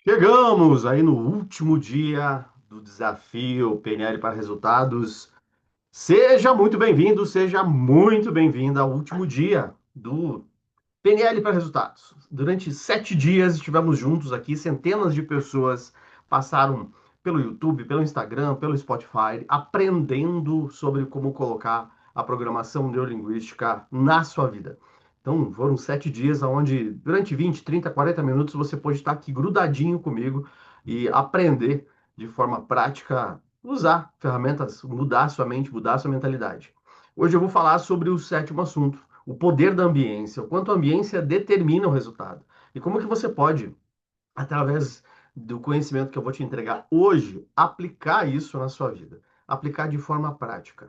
Chegamos aí no último dia do desafio PNL para resultados. Seja muito bem-vindo, seja muito bem-vinda ao último dia do PNL para resultados. Durante 7 dias estivemos juntos aqui, centenas de pessoas passaram pelo YouTube, pelo Instagram, pelo Spotify, aprendendo sobre como colocar a programação neurolinguística na sua vida. Então, foram 7 dias onde, durante 20, 30, 40 minutos, você pode estar aqui grudadinho comigo e aprender de forma prática, usar ferramentas, mudar sua mente, mudar sua mentalidade. Hoje eu vou falar sobre o sétimo assunto, o poder da ambiência, o quanto a ambiência determina o resultado. E como que você pode, através do conhecimento que eu vou te entregar hoje, aplicar isso na sua vida, aplicar de forma prática.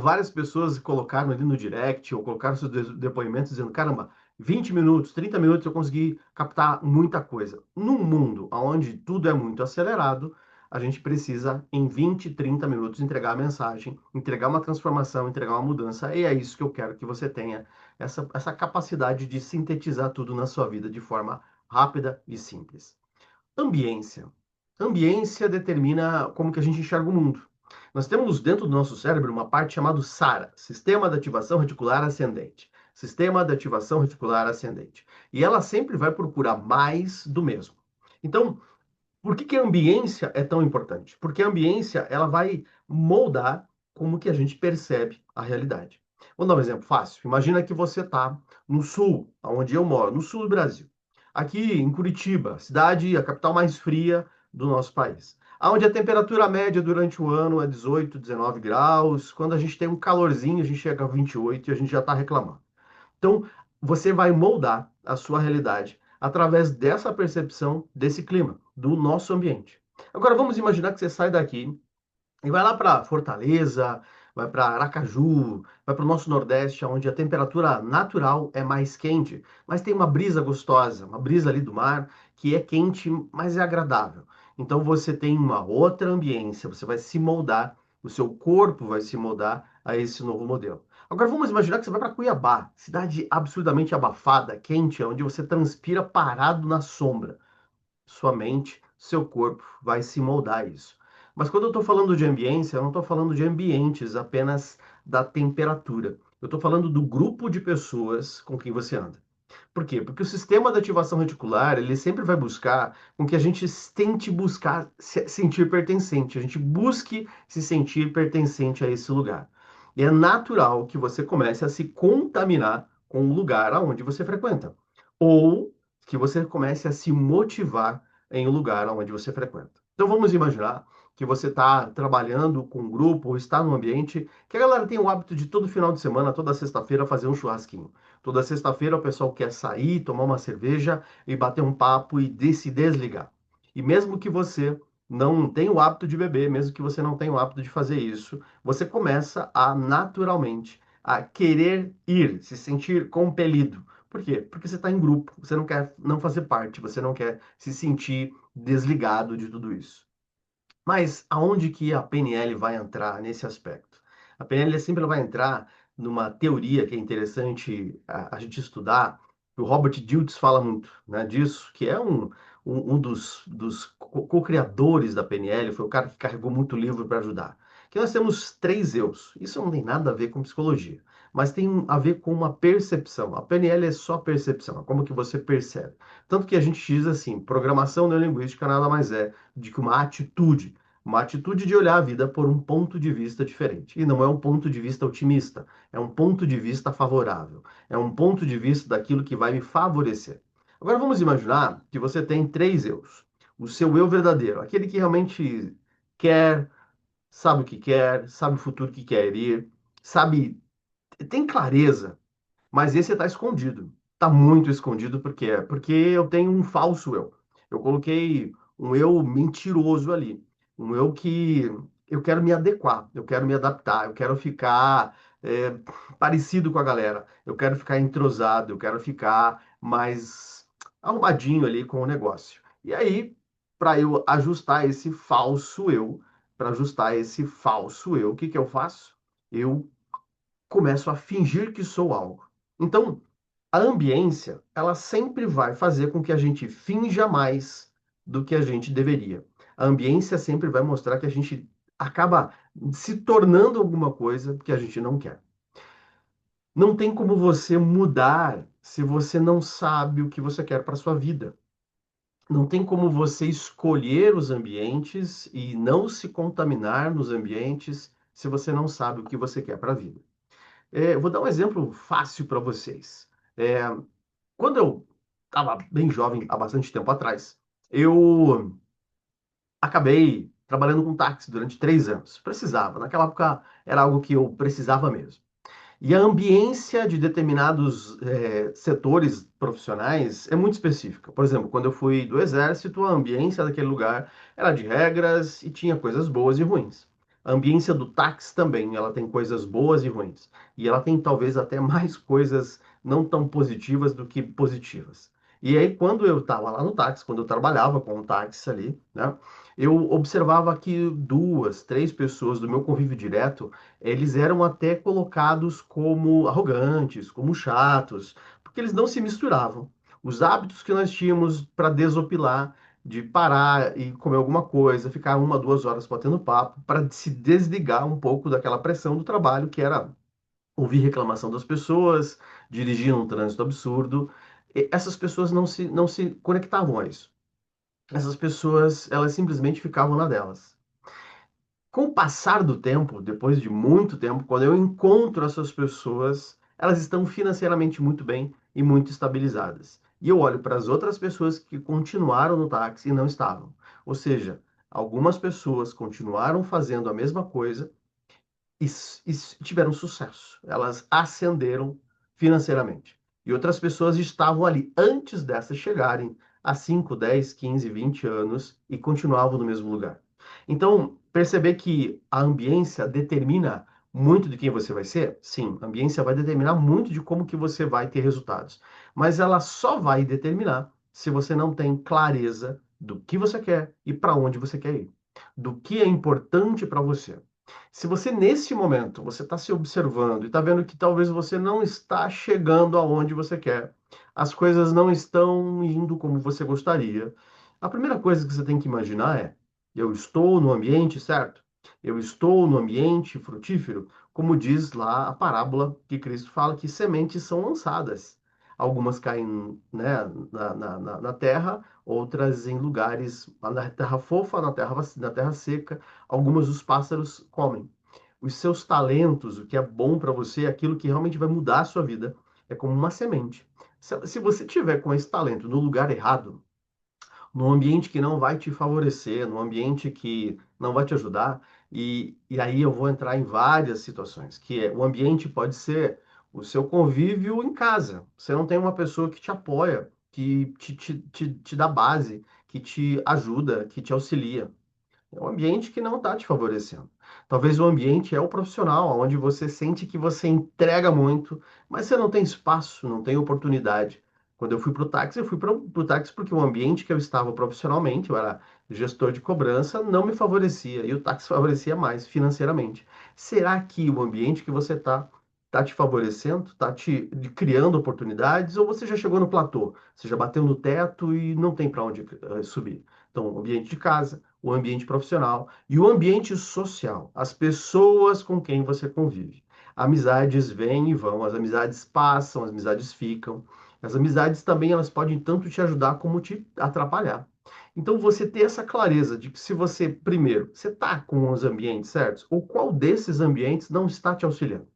Várias pessoas colocaram ali no direct ou colocaram seus depoimentos dizendo, caramba, 20 minutos, 30 minutos eu consegui captar muita coisa. Num mundo onde tudo é muito acelerado, a gente precisa, em 20, 30 minutos, entregar a mensagem, entregar uma transformação, entregar uma mudança. E é isso que eu quero que você tenha, essa capacidade de sintetizar tudo na sua vida de forma rápida e simples. Ambiência. Ambiência determina como que a gente enxerga o mundo. Nós temos dentro do nosso cérebro uma parte chamada SARA, Sistema de Ativação Reticular Ascendente. Sistema de Ativação Reticular Ascendente. E ela sempre vai procurar mais do mesmo. Então, por que que a ambiência é tão importante? Porque a ambiência, ela vai moldar como que a gente percebe a realidade. Vou dar um exemplo fácil. Imagina que você está no sul, onde eu moro, no sul do Brasil. Aqui em Curitiba, cidade, a capital mais fria do nosso país. Onde a temperatura média durante o ano é 18, 19 graus. Quando a gente tem um calorzinho, a gente chega a 28 e a gente já está reclamando. Então, você vai moldar a sua realidade através dessa percepção desse clima, do nosso ambiente. Agora, vamos imaginar que você sai daqui e vai lá para Fortaleza, vai para Aracaju, vai para o nosso Nordeste, onde a temperatura natural é mais quente, mas tem uma brisa gostosa, uma brisa ali do mar que é quente, mas é agradável. Então você tem uma outra ambiência, você vai se moldar, o seu corpo vai se moldar a esse novo modelo. Agora vamos imaginar que você vai para Cuiabá, cidade absurdamente abafada, quente, onde você transpira parado na sombra. Sua mente, seu corpo vai se moldar a isso. Mas quando eu estou falando de ambiência, eu não estou falando de ambientes apenas da temperatura. Eu estou falando do grupo de pessoas com quem você anda. Por quê? Porque o sistema de ativação reticular, ele sempre vai buscar com que a gente tente buscar se sentir pertencente, a gente busque se sentir pertencente a esse lugar. E é natural que você comece a se contaminar com o lugar aonde você frequenta. Ou que você comece a se motivar em um lugar onde você frequenta. Então vamos imaginar que você está trabalhando com um grupo ou está num ambiente que a galera tem o hábito de todo final de semana, toda sexta-feira, fazer um churrasquinho. Toda sexta-feira o pessoal quer sair, tomar uma cerveja e bater um papo e se desligar. E mesmo que você não tenha o hábito de beber, mesmo que você não tenha o hábito de fazer isso, você começa a naturalmente a querer ir, se sentir compelido. Por quê? Porque você está em grupo, você não quer não fazer parte, você não quer se sentir desligado de tudo isso. Mas aonde que a PNL vai entrar nesse aspecto? A PNL sempre vai entrar numa teoria que é interessante a gente estudar. O Robert Dilts fala muito, né, disso, que é um dos co-criadores da PNL, foi o cara que carregou muito livro para ajudar. Que nós temos três eus. Isso não tem nada a ver com psicologia, mas tem a ver com uma percepção. A PNL é só percepção, é como que você percebe. Tanto que a gente diz assim, programação neurolinguística nada mais é de que uma atitude de olhar a vida por um ponto de vista diferente. E não é um ponto de vista otimista, é um ponto de vista favorável, é um ponto de vista daquilo que vai me favorecer. Agora vamos imaginar que você tem três eus. O seu eu verdadeiro, aquele que realmente quer, sabe o que quer, sabe o futuro que quer ir, sabe, tem clareza, mas esse está escondido. Está muito escondido, por quê? Porque eu tenho um falso eu. Eu coloquei um eu mentiroso ali. Um eu que eu quero me adequar, eu quero me adaptar, eu quero ficar parecido com a galera, eu quero ficar entrosado, eu quero ficar mais arrumadinho ali com o negócio. E aí, para eu ajustar esse falso eu, para ajustar esse falso eu, o que que eu faço? Eu começo a fingir que sou algo. Então, a ambiência, ela sempre vai fazer com que a gente finja mais do que a gente deveria. A ambiência sempre vai mostrar que a gente acaba se tornando alguma coisa que a gente não quer. Não tem como você mudar se você não sabe o que você quer para sua vida. Não tem como você escolher os ambientes e não se contaminar nos ambientes se você não sabe o que você quer para a vida. Eu vou dar um exemplo fácil para vocês. É, Quando eu estava bem jovem, há bastante tempo atrás, eu acabei trabalhando com táxi durante 3 anos. Precisava. Naquela época era algo que eu precisava mesmo. E a ambiência de determinados setores profissionais é muito específica. Por exemplo, quando eu fui do Exército, a ambiência daquele lugar era de regras e tinha coisas boas e ruins. A ambiência do táxi também, ela tem coisas boas e ruins. E ela tem talvez até mais coisas não tão positivas do que positivas. E aí, quando eu estava lá no táxi, quando eu trabalhava com o táxi ali, né, eu observava que duas, três pessoas do meu convívio direto eles eram até colocados como arrogantes, como chatos, porque eles não se misturavam. Os hábitos que nós tínhamos para desopilar, de parar e comer alguma coisa, ficar 1, 2 horas batendo papo, para se desligar um pouco daquela pressão do trabalho, que era ouvir reclamação das pessoas, dirigir um trânsito absurdo. Essas pessoas não se conectavam a isso. Essas pessoas, elas simplesmente ficavam na delas. Com o passar do tempo, depois de muito tempo, quando eu encontro essas pessoas, elas estão financeiramente muito bem e muito estabilizadas. E eu olho para as outras pessoas que continuaram no táxi e não estavam. Ou seja, algumas pessoas continuaram fazendo a mesma coisa e tiveram sucesso. Elas ascenderam financeiramente. E outras pessoas estavam ali antes dessas chegarem, há 5, 10, 15, 20 anos, e continuavam no mesmo lugar. Então, perceber que a ambiência determina muito de quem você vai ser? Sim, a ambiência vai determinar muito de como que você vai ter resultados. Mas ela só vai determinar se você não tem clareza do que você quer e para onde você quer ir. Do que é importante para você. Se você, nesse momento, você está se observando e está vendo que talvez você não está chegando aonde você quer, as coisas não estão indo como você gostaria, a primeira coisa que você tem que imaginar é: eu estou no ambiente certo? Eu estou no ambiente frutífero? Como diz lá a parábola que Cristo fala que sementes são lançadas. Algumas caem, né, na terra, outras em lugares, na terra fofa, na terra seca, algumas os pássaros comem. Os seus talentos, o que é bom para você, aquilo que realmente vai mudar a sua vida, é como uma semente. Se você tiver com esse talento no lugar errado, num ambiente que não vai te favorecer, num ambiente que não vai te ajudar, e aí eu vou entrar em várias situações, que é, o ambiente pode ser o seu convívio em casa. Você não tem uma pessoa que te apoia, que te dá base, que te ajuda, que te auxilia. É um ambiente que não está te favorecendo. Talvez o ambiente é o profissional, onde você sente que você entrega muito, mas você não tem espaço, não tem oportunidade. Quando eu fui para o táxi, eu fui para o táxi porque o ambiente que eu estava profissionalmente, eu era gestor de cobrança, não me favorecia, e o táxi favorecia mais financeiramente. Será que o ambiente que você está te favorecendo, está criando oportunidades, ou você já chegou no platô, você já bateu no teto e não tem para onde subir? Então, o ambiente de casa, o ambiente profissional e o ambiente social, as pessoas com quem você convive. Amizades vêm e vão, as amizades passam, as amizades ficam. As amizades também elas podem tanto te ajudar como te atrapalhar. Então você ter essa clareza de que se você, primeiro, você está com os ambientes certos, ou qual desses ambientes não está te auxiliando.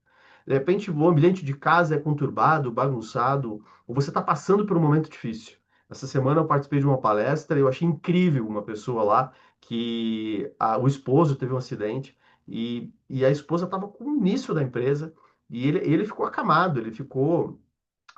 De repente, o ambiente de casa é conturbado, bagunçado, ou você está passando por um momento difícil. Essa semana eu participei de uma palestra e eu achei incrível uma pessoa lá que o esposo teve um acidente e a esposa estava com o início da empresa e ele ficou acamado, ele ficou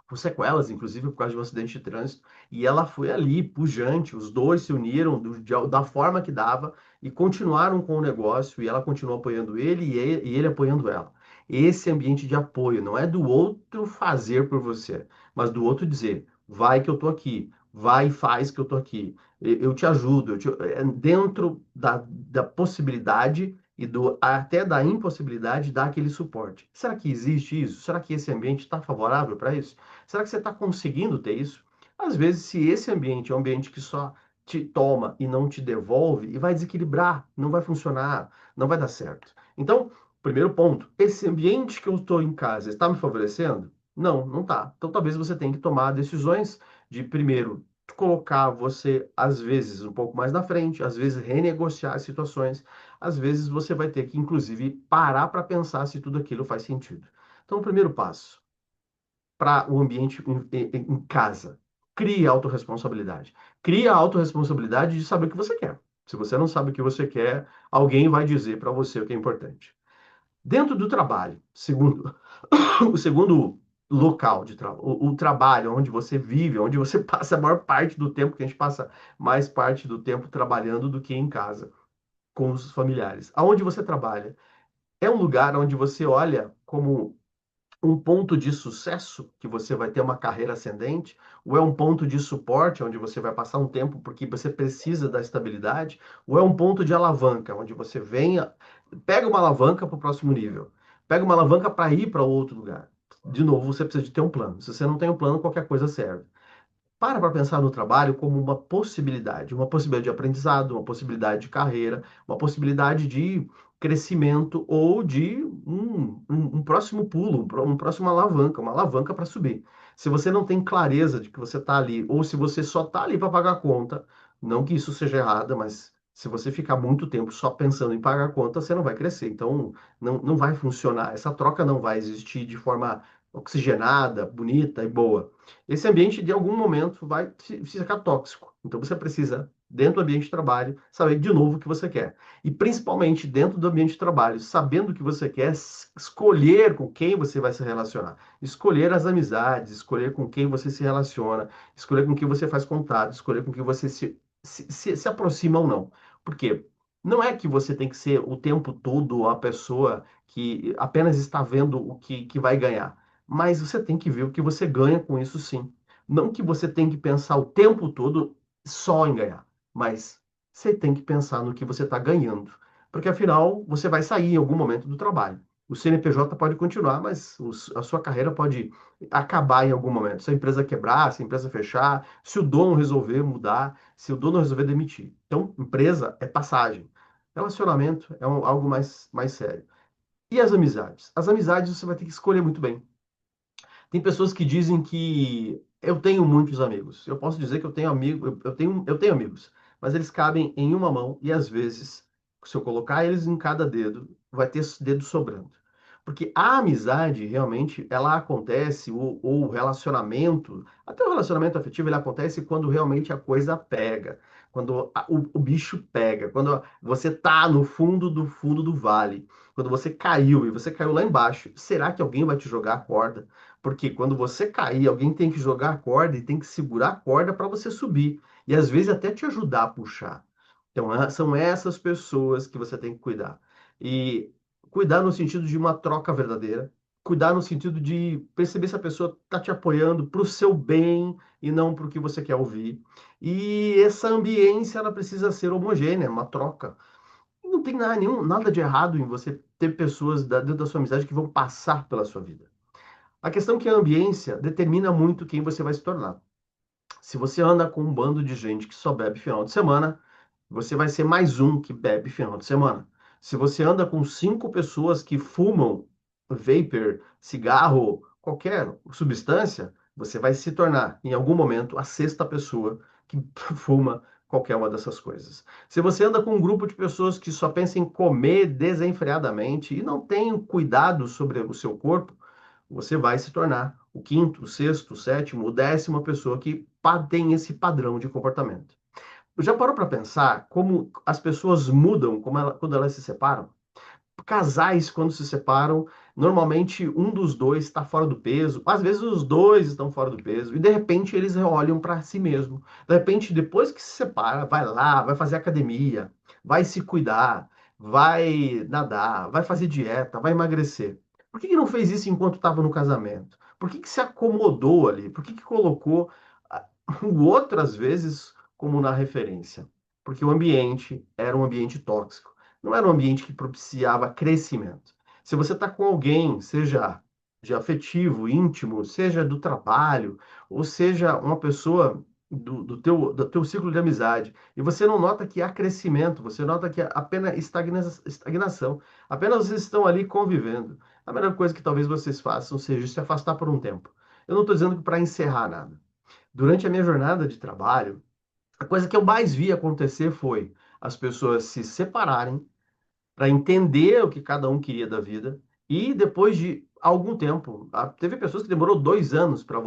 com sequelas, inclusive por causa de um acidente de trânsito, e ela foi ali, pujante, os dois se uniram da forma que dava e continuaram com o negócio, e ela continuou apoiando ele e ele apoiando ela. Esse ambiente de apoio não é do outro fazer por você, mas do outro dizer, vai que eu tô aqui, vai e faz que eu tô aqui, eu te ajudo, dentro da possibilidade e até da impossibilidade, dar aquele suporte. Será que existe isso? Será que esse ambiente está favorável para isso? Será que você está conseguindo ter isso? Às vezes, se esse ambiente é um ambiente que só te toma e não te devolve e vai desequilibrar, não vai funcionar, não vai dar certo. Então, primeiro ponto, esse ambiente que eu estou em casa está me favorecendo? Não, não está. Então, talvez você tenha que tomar decisões de, primeiro, colocar você, às vezes, um pouco mais na frente, às vezes, renegociar as situações, às vezes, você vai ter que, inclusive, parar para pensar se tudo aquilo faz sentido. Então, o primeiro passo para o ambiente em casa. Crie a autorresponsabilidade. Crie a autorresponsabilidade de saber o que você quer. Se você não sabe o que você quer, alguém vai dizer para você o que é importante. Dentro do trabalho, segundo, o segundo local de trabalho, o trabalho onde você vive, onde você passa a maior parte do tempo, que a gente passa mais parte do tempo trabalhando do que em casa, com os familiares. Aonde você trabalha é um lugar onde você olha como um ponto de sucesso, que você vai ter uma carreira ascendente, ou é um ponto de suporte, onde você vai passar um tempo porque você precisa da estabilidade, ou é um ponto de alavanca, onde você venha, pega uma alavanca para o próximo nível, pega uma alavanca para ir para outro lugar. De novo, você precisa de ter um plano. Se você não tem um plano, qualquer coisa serve. Para pensar no trabalho como uma possibilidade de aprendizado, uma possibilidade de carreira, uma possibilidade de crescimento ou de um próximo pulo, um próximo alavanca, uma alavanca para subir. Se você não tem clareza de que você está ali, ou se você só está ali para pagar a conta, não que isso seja errado, mas se você ficar muito tempo só pensando em pagar a conta, você não vai crescer. Então, não vai funcionar. Essa troca não vai existir de forma oxigenada, bonita e boa. Esse ambiente, de algum momento, vai ficar tóxico. Então, você precisa, dentro do ambiente de trabalho, saber de novo o que você quer. E, principalmente, dentro do ambiente de trabalho, sabendo o que você quer, escolher com quem você vai se relacionar. Escolher as amizades, escolher com quem você se relaciona, escolher com quem você faz contato, escolher com quem você se aproxima ou não. Por quê? Não é que você tem que ser o tempo todo a pessoa que apenas está vendo o que vai ganhar, mas você tem que ver o que você ganha com isso, sim. Não que você tem que pensar o tempo todo só em ganhar, mas você tem que pensar no que você está ganhando, porque afinal você vai sair em algum momento do trabalho. O CNPJ pode continuar, mas a sua carreira pode acabar em algum momento. Se a empresa quebrar, se a empresa fechar, se o dono resolver mudar, se o dono resolver demitir. Então, empresa é passagem. Relacionamento é algo mais sério. E as amizades? As amizades você vai ter que escolher muito bem. Tem pessoas que dizem que eu tenho muitos amigos. Eu posso dizer que eu tenho amigo, eu tenho amigos, mas eles cabem em uma mão e às vezes, se eu colocar eles em cada dedo, vai ter dedo sobrando. Porque a amizade realmente ela acontece, ou o relacionamento, até o relacionamento afetivo, ele acontece quando realmente a coisa pega, quando o bicho pega, quando você tá no fundo do vale, quando você caiu e você caiu lá embaixo, será que alguém vai te jogar a corda? Porque quando você cair, alguém tem que jogar a corda e tem que segurar a corda para você subir. E às vezes até te ajudar a puxar. Então, são essas pessoas que você tem que cuidar. E cuidar no sentido de uma troca verdadeira. Cuidar no sentido de perceber se a pessoa está te apoiando para o seu bem e não para o que você quer ouvir. E essa ambiência, ela precisa ser homogênea, uma troca. Não tem nada de errado em você ter pessoas dentro da sua amizade que vão passar pela sua vida. A questão é que a ambiência determina muito quem você vai se tornar. Se você anda com um bando de gente que só bebe final de semana, você vai ser mais um que bebe final de semana. Se você anda com 5 pessoas que fumam vapor, cigarro, qualquer substância, você vai se tornar, em algum momento, a sexta pessoa que fuma qualquer uma dessas coisas. Se você anda com um grupo de pessoas que só pensam em comer desenfreadamente e não tem cuidado sobre o seu corpo, você vai se tornar o quinto, o sexto, o sétimo, o décima pessoa que tem esse padrão de comportamento. Já parou para pensar como as pessoas mudam quando elas se separam? Casais, quando se separam, normalmente um dos dois está fora do peso, às vezes os dois estão fora do peso, e de repente eles olham para si mesmo. De repente, depois que se separa, vai lá, vai fazer academia, vai se cuidar, vai nadar, vai fazer dieta, vai emagrecer. Por que não fez isso enquanto estava no casamento? Por que se acomodou ali? Por que colocou o outro, às vezes, como na referência? Porque o ambiente era um ambiente tóxico. Não era um ambiente que propiciava crescimento. Se você está com alguém, seja de afetivo, íntimo, seja do trabalho, ou seja uma pessoa do teu ciclo de amizade. E você não nota que há crescimento, você nota que há apenas estagnação. Apenas vocês estão ali convivendo. A melhor coisa que talvez vocês façam seja se afastar por um tempo. Eu não estou dizendo que para encerrar nada. Durante a minha jornada de trabalho, a coisa que eu mais vi acontecer foi as pessoas se separarem para entender o que cada um queria da vida. E depois de algum tempo, teve pessoas que demorou 2 anos para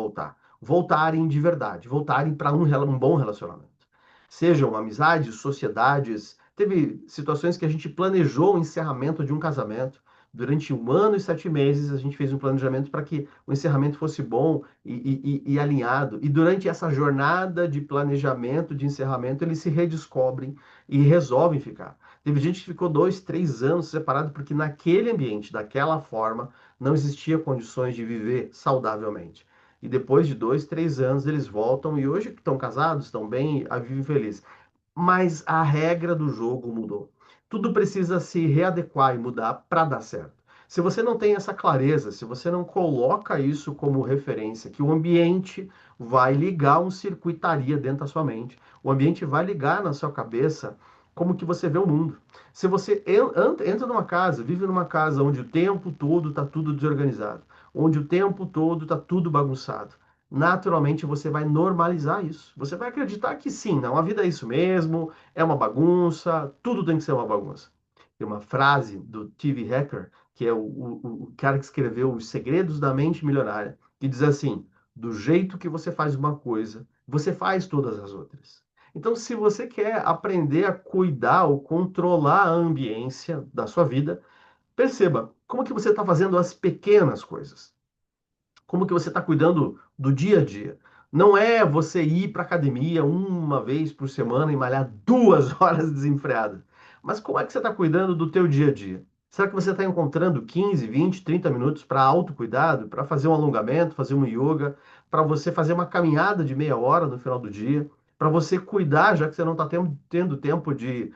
voltarem de verdade, voltarem para um bom relacionamento. Sejam amizades, sociedades. Teve situações que a gente planejou o encerramento de um casamento. Durante 1 ano e 7 meses, a gente fez um planejamento para que o encerramento fosse bom e alinhado. E durante essa jornada de planejamento, de encerramento, eles se redescobrem e resolvem ficar. Teve gente que ficou 2, 3 anos separado porque naquele ambiente, daquela forma, não existia condições de viver saudavelmente. E depois de 2, 3 anos eles voltam e hoje estão casados, estão bem, vivem felizes. Mas a regra do jogo mudou. Tudo precisa se readequar e mudar para dar certo. Se você não tem essa clareza, se você não coloca isso como referência, que o ambiente vai ligar um circuitaria dentro da sua mente, o ambiente vai ligar na sua cabeça como que você vê o mundo. Se você entra numa casa, vive numa casa onde o tempo todo está tudo desorganizado, onde o tempo todo está tudo bagunçado, naturalmente você vai normalizar isso. Você vai acreditar que sim, não, a vida é isso mesmo, é uma bagunça, tudo tem que ser uma bagunça. Tem uma frase do Steve Hacker, que é o cara que escreveu Os Segredos da Mente Milionária, que diz assim: do jeito que você faz uma coisa, você faz todas as outras. Então, se você quer aprender a cuidar ou controlar a ambiência da sua vida, perceba como que você está fazendo as pequenas coisas. Como que você está cuidando do dia a dia. Não é você ir para academia uma vez por semana e malhar 2 horas desenfreada. Mas como é que você está cuidando do teu dia a dia? Será que você está encontrando 15, 20, 30 minutos para autocuidado, para fazer um alongamento, fazer um yoga, para você fazer uma caminhada de meia hora no final do dia, para você cuidar, já que você não está tendo tempo de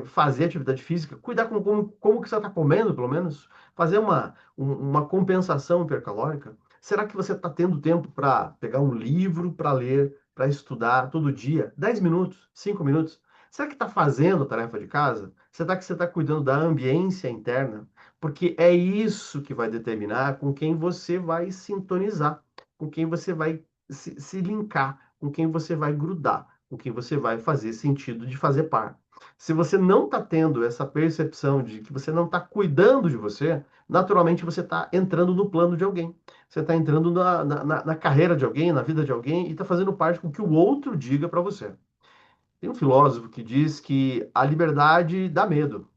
fazer atividade física, cuidar como que você está comendo, pelo menos, fazer uma compensação hipercalórica? Será que você está tendo tempo para pegar um livro para ler, para estudar todo dia? 10 minutos, 5 minutos? Será que está fazendo a tarefa de casa? Será que você está cuidando da ambiência interna? Porque é isso que vai determinar com quem você vai sintonizar, com quem você vai se linkar, com quem você vai grudar, com quem você vai fazer sentido de fazer par. Se você não está tendo essa percepção de que você não está cuidando de você, naturalmente você está entrando no plano de alguém. Você está entrando na carreira de alguém, na vida de alguém, e está fazendo parte com o que o outro diga para você. Tem um filósofo que diz que a liberdade dá medo,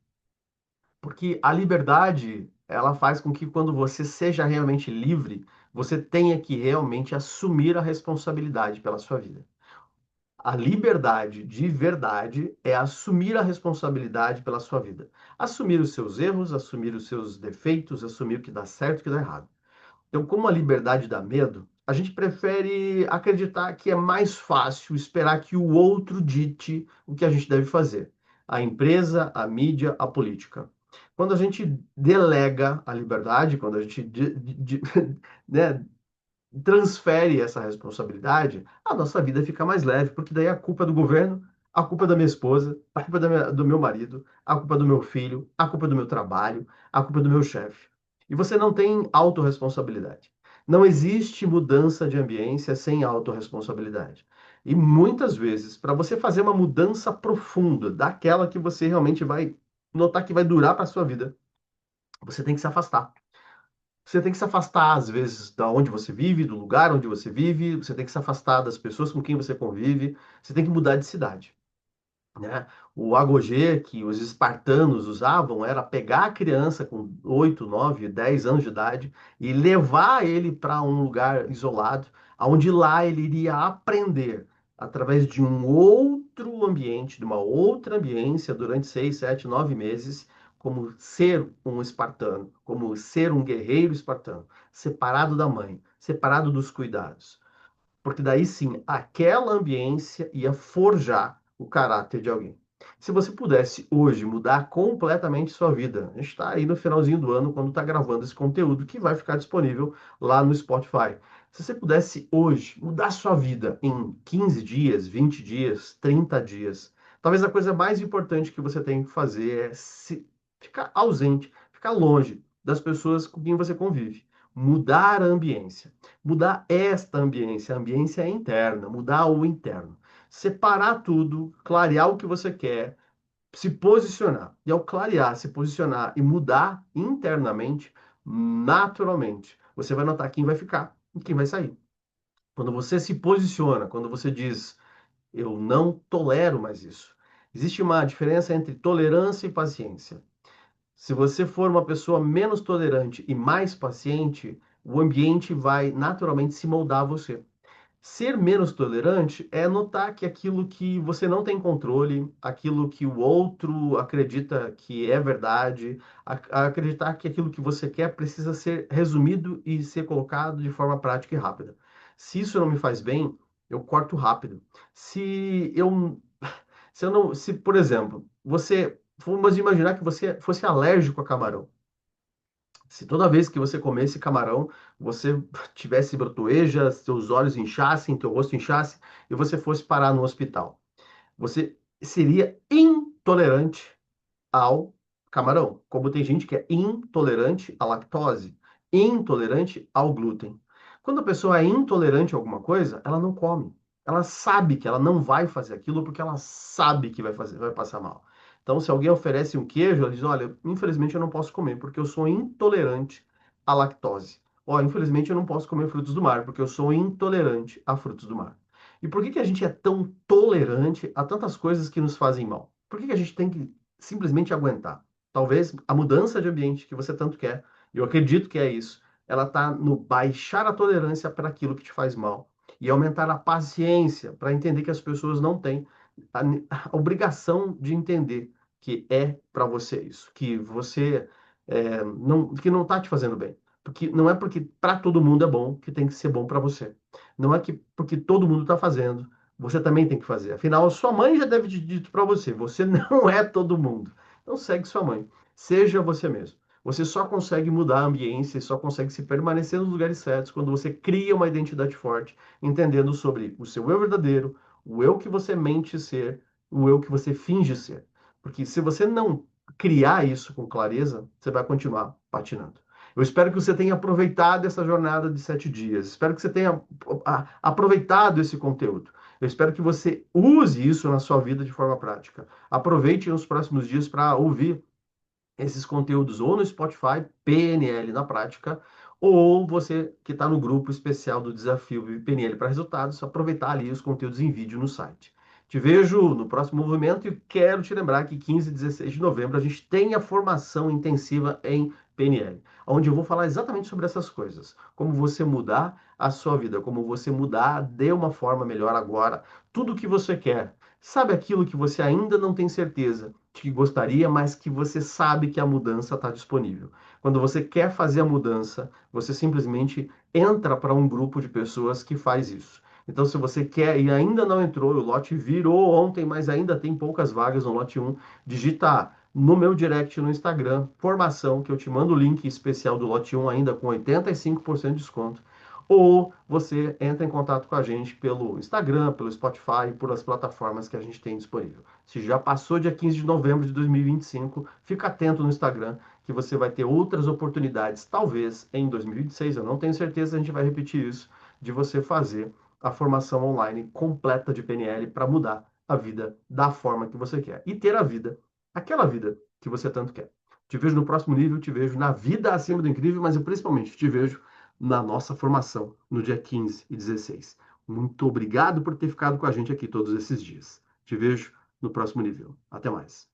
porque a liberdade ela faz com que quando você seja realmente livre, você tenha que realmente assumir a responsabilidade pela sua vida. A liberdade de verdade é assumir a responsabilidade pela sua vida. Assumir os seus erros, assumir os seus defeitos, assumir o que dá certo e o que dá errado. Então, como a liberdade dá medo, a gente prefere acreditar que é mais fácil esperar que o outro dite o que a gente deve fazer. A empresa, a mídia, a política. Quando a gente delega a liberdade, quando a gente né, transfere essa responsabilidade, a nossa vida fica mais leve, porque daí a culpa é do governo, a culpa é da minha esposa, a culpa é do meu marido, a culpa é do meu filho, a culpa é do meu trabalho, a culpa é do meu chefe. E você não tem autorresponsabilidade. Não existe mudança de ambiência sem autorresponsabilidade. E muitas vezes, para você fazer uma mudança profunda, daquela que você realmente vai notar que vai durar para a sua vida, você tem que se afastar. Você tem que se afastar, às vezes, da onde você vive, do lugar onde você vive, você tem que se afastar das pessoas com quem você convive, você tem que mudar de cidade, né? O agogê que os espartanos usavam era pegar a criança com 8, 9, 10 anos de idade e levar ele para um lugar isolado, onde lá ele iria aprender através de um outro ambiente, de uma outra ambiência durante 6, 7, 9 meses, como ser um espartano, como ser um guerreiro espartano, separado da mãe, separado dos cuidados. Porque daí sim, aquela ambiência ia forjar o caráter de alguém. Se você pudesse hoje mudar completamente sua vida, a gente está aí no finalzinho do ano, quando está gravando esse conteúdo, que vai ficar disponível lá no Spotify. Se você pudesse hoje mudar sua vida em 15 dias, 20 dias, 30 dias, talvez a coisa mais importante que você tem que fazer é ficar ausente, ficar longe das pessoas com quem você convive. Mudar a ambiência. Mudar esta ambiência, a ambiência interna, mudar o interno. Separar tudo, clarear o que você quer, se posicionar. E ao clarear, se posicionar e mudar internamente, naturalmente, você vai notar quem vai ficar e quem vai sair. Quando você se posiciona, quando você diz, eu não tolero mais isso. Existe uma diferença entre tolerância e paciência. Se você for uma pessoa menos tolerante e mais paciente, o ambiente vai naturalmente se moldar a você. Ser menos tolerante é notar que aquilo que você não tem controle, aquilo que o outro acredita que é verdade, acreditar que aquilo que você quer precisa ser resumido e ser colocado de forma prática e rápida. Se isso não me faz bem, eu corto rápido. Se eu, se eu não, se, por exemplo, vamos imaginar que você fosse alérgico a camarão. Se toda vez que você comesse camarão, você tivesse brotoeja, seus olhos inchassem, teu rosto inchasse e você fosse parar no hospital, você seria intolerante ao camarão. Como tem gente que é intolerante à lactose, intolerante ao glúten. Quando a pessoa é intolerante a alguma coisa, ela não come. Ela sabe que ela não vai fazer aquilo porque ela sabe que vai fazer, vai passar mal. Então, se alguém oferece um queijo, ela diz: Olha, infelizmente eu não posso comer porque eu sou intolerante à lactose. Ó, infelizmente eu não posso comer frutos do mar porque eu sou intolerante a frutos do mar. E por que que a gente é tão tolerante a tantas coisas que nos fazem mal? Por que que a gente tem que simplesmente aguentar? Talvez a mudança de ambiente que você tanto quer, eu acredito que é isso, ela está no baixar a tolerância para aquilo que te faz mal e aumentar a paciência para entender que as pessoas não têm a, a obrigação de entender que é para você isso, que você não, que não está te fazendo bem. Porque não é porque para todo mundo é bom que tem que ser bom para você. Não é que porque todo mundo está fazendo, você também tem que fazer. Afinal, sua mãe já deve ter dito para você, você não é todo mundo. Então segue sua mãe. Seja você mesmo. Você só consegue mudar a ambiência, só consegue se permanecer nos lugares certos quando você cria uma identidade forte, entendendo sobre o seu eu verdadeiro, o eu que você mente ser, o eu que você finge ser. Porque se você não criar isso com clareza, você vai continuar patinando. Eu espero que você tenha aproveitado essa jornada de 7 dias. Espero que você tenha aproveitado esse conteúdo. Eu espero que você use isso na sua vida de forma prática. Aproveite os próximos dias para ouvir esses conteúdos ou no Spotify, PNL na prática, ou você que está no grupo especial do Desafio Vive PNL para Resultados, aproveitar ali os conteúdos em vídeo no site. Te vejo no próximo movimento e quero te lembrar que 15 e 16 de novembro a gente tem a formação intensiva em PNL, onde eu vou falar exatamente sobre essas coisas. Como você mudar a sua vida, como você mudar de uma forma melhor agora, tudo o que você quer. Sabe aquilo que você ainda não tem certeza de que gostaria, mas que você sabe que a mudança está disponível. Quando você quer fazer a mudança, você simplesmente entra para um grupo de pessoas que faz isso. Então, se você quer e ainda não entrou, o lote virou ontem, mas ainda tem poucas vagas no lote 1, digita no meu direct no Instagram, formação, que eu te mando o link especial do lote 1 ainda com 85% de desconto. Ou você entra em contato com a gente pelo Instagram, pelo Spotify, por as plataformas que a gente tem disponível. Se já passou dia 15 de novembro de 2025, fica atento no Instagram que você vai ter outras oportunidades, talvez em 2026, eu não tenho certeza, a gente vai repetir isso, de você fazer a formação online completa de PNL para mudar a vida da forma que você quer e ter a vida, aquela vida que você tanto quer. Te vejo no próximo nível, te vejo na vida acima do incrível, mas eu principalmente te vejo na nossa formação no dia 15 e 16. Muito obrigado por ter ficado com a gente aqui todos esses dias. Te vejo no próximo nível. Até mais.